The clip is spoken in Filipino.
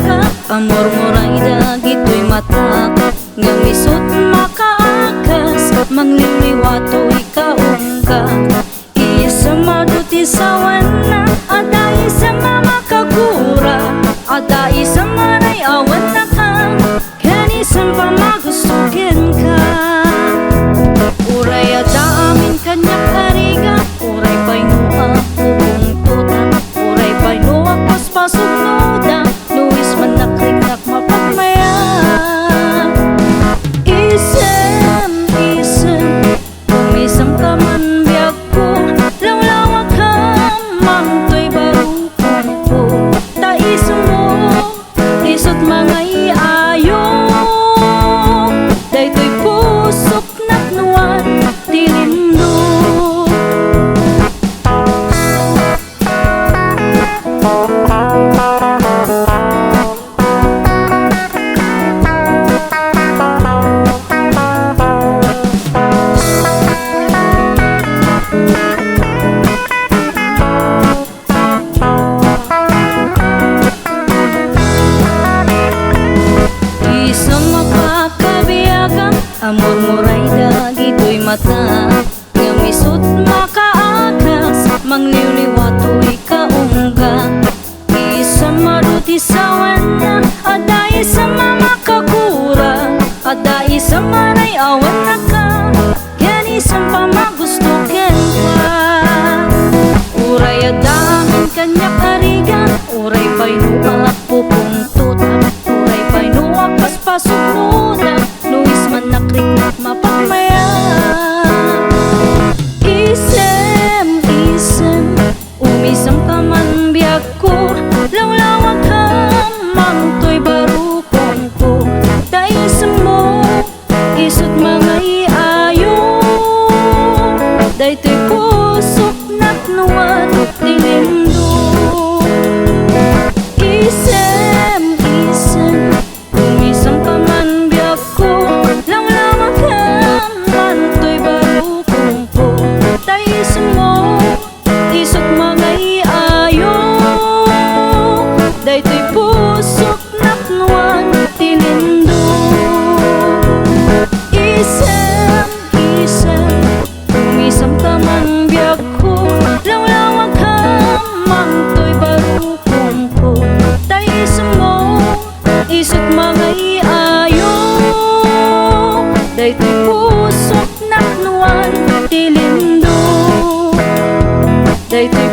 kabiyaga, amor moray dagito'y matak. Nga misut makaakas, mangliliwato'y kaungga. Isa maduti sawan na, ada isa mamakagura, ada isa manay awan na ka, kanisan pa magustukin ka. Uray ada amin kanyak kariga, uray pa'y nuak pupungtuta, uray pa'y nuak paspasok nuda, nuis man nakriknak mapagmaya. Isem ka man biag ko, lawlawak ka, mangto'y barukong ko. Taisem mo, isot mga iayo, dayto'y pusok natnuan, tilindo. Amor moray dagito'y mata, nga misut makaakas, mangliliwato'y kaungga. Isa maduti sawan na, ada isa mamakakura, ada isa manay awan na ka, yan isang pamagustukin ka. Uray adamin kanyak kariga, uray pa'y nuak pupungtuta, uray pa'y nuak paspasok nuda, nuis man nakriknak mapagmaya. Isem, umisam ka man biag ko, lawlawak ka, mangto'y barukong ko. Daisem mo, isot mga iayo, dayto'y pusok natnuan, tilindo. Isem, umisam ka man biag ko, lawlawak ka, mangto'y barukong ko. Daisem mo, isot mga iayo, dayto'y pusok natnuan, tilindo. Isem, umisam ka man biag ko, lawlawak ka, mangto'y barukong ko. Daisem mo, isot mga iayo, dayto'y pusok natnuan, tilindo. Dayto'y